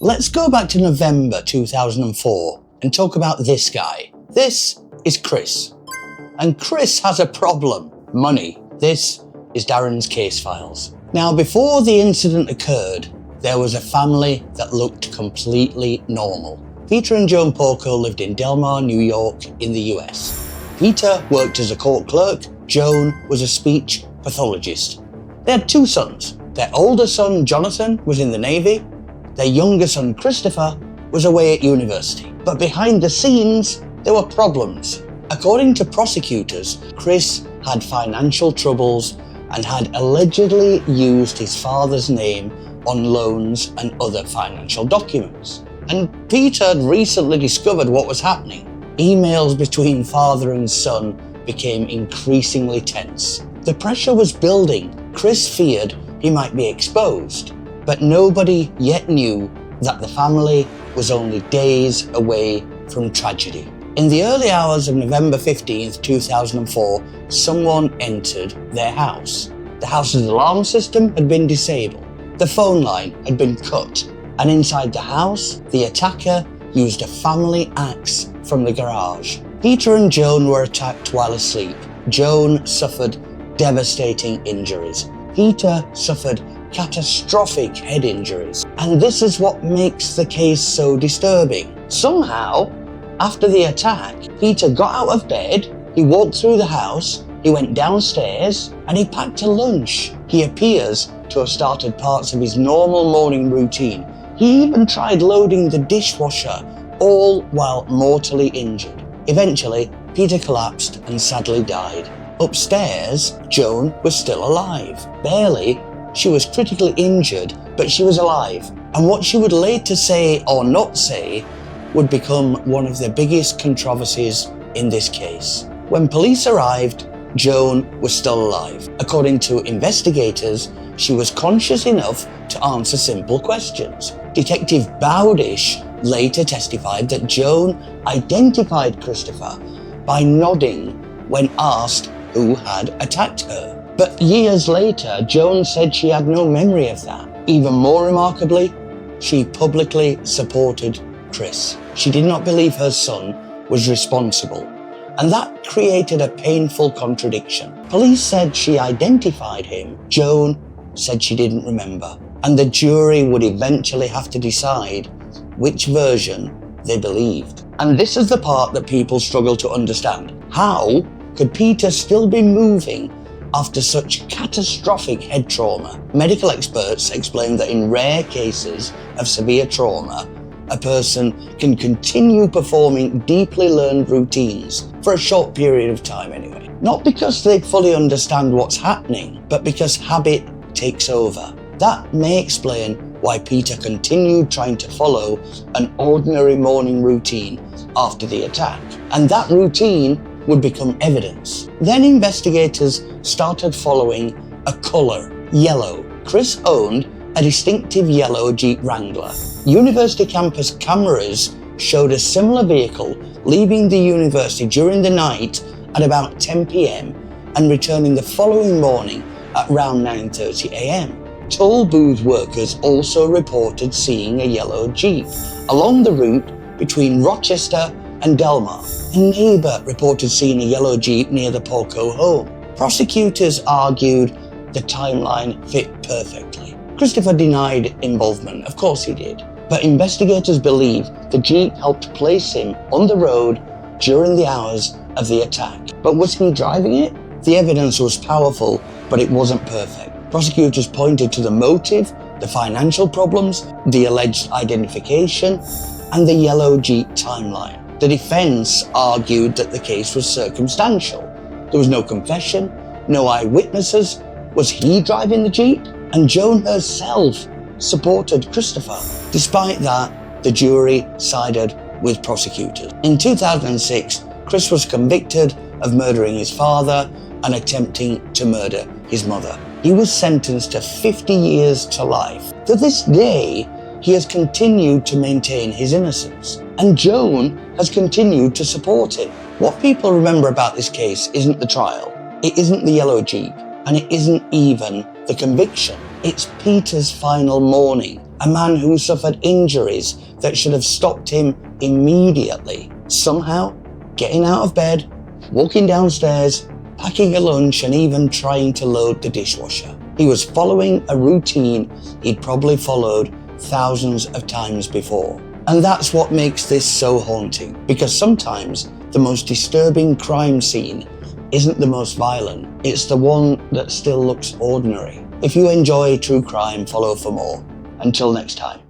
Let's go back to November 2004 and talk about this guy. This is Chris. And Chris has a problem. Money. This is Darren's Case Files. Now, before the incident occurred, there was a family that looked completely normal. Peter and Joan Porco lived in Del Mar, New York, in the US. Peter worked as a court clerk. Joan was a speech pathologist. They had two sons. Their older son, Jonathan, was in the Navy. Their younger son, Christopher, was away at university. But behind the scenes, there were problems. According to prosecutors, Chris had financial troubles and had allegedly used his father's name on loans and other financial documents. And Peter had recently discovered what was happening. Emails between father and son became increasingly tense. The pressure was building. Chris feared he might be exposed, but nobody yet knew that the family was only days away from tragedy. In the early hours of November 15th, 2004, someone entered their house. The house's alarm system had been disabled. The phone line had been cut. And inside the house, the attacker used a family axe from the garage. Peter and Joan were attacked while asleep. Joan suffered devastating injuries. Peter suffered catastrophic head injuries. And this is what makes the case so disturbing. Somehow, after the attack, Peter got out of bed, he walked through the house, he went downstairs, and he packed a lunch. He appears to have started parts of his normal morning routine. He even tried loading the dishwasher, all while mortally injured. Eventually, Peter collapsed and sadly died. Upstairs, Joan was still alive. Barely, she was critically injured, but she was alive. And what she would later say or not say would become one of the biggest controversies in this case. When police arrived, Joan was still alive. According to investigators, she was conscious enough to answer simple questions. Detective Bowdish later testified that Joan identified Christopher by nodding when asked who had attacked her. But years later, Joan said she had no memory of that. Even more remarkably, she publicly supported Chris. She did not believe her son was responsible, and that created a painful contradiction. Police said she identified him. Joan said she didn't remember, and the jury would eventually have to decide which version they believed. And this is the part that people struggle to understand. How could Peter still be moving after such catastrophic head trauma? Medical experts explain that in rare cases of severe trauma, a person can continue performing deeply learned routines for a short period of time anyway. Not because they fully understand what's happening, but because habit takes over. That may explain why Peter continued trying to follow an ordinary morning routine after the attack. And that routine would become evidence. Then investigators started following a color, yellow. Chris owned a distinctive yellow Jeep Wrangler. University campus cameras showed a similar vehicle leaving the university during the night at about 10 p.m. and returning the following morning at around 9:30 a.m. Toll booth workers also reported seeing a yellow Jeep along the route between Rochester and Del Mar. A neighbor reported seeing a yellow Jeep near the Porco home. Prosecutors argued the timeline fit perfectly. Christopher denied involvement, of course he did, but investigators believe the Jeep helped place him on the road during the hours of the attack. But was he driving it? The evidence was powerful, but it wasn't perfect. Prosecutors pointed to the motive, the financial problems, the alleged identification, and the yellow Jeep timeline. The defense argued that the case was circumstantial. There was no confession, no eyewitnesses. Was he driving the Jeep? And Joan herself supported Christopher. Despite that, the jury sided with prosecutors. In 2006, Chris was convicted of murdering his father and attempting to murder his mother. He was sentenced to 50 years to life. To this day, he has continued to maintain his innocence, and Joan has continued to support him. What people remember about this case isn't the trial, it isn't the yellow Jeep, and it isn't even the conviction. It's Peter's final morning A man who suffered injuries that should have stopped him immediately, somehow getting out of bed, walking downstairs, packing a lunch, and even trying to load the dishwasher. He was following a routine he'd probably followed thousands of times before. And that's what makes this so haunting, because sometimes the most disturbing crime scene isn't the most violent, it's the one that still looks ordinary. If you enjoy true crime, follow for more. Until next time.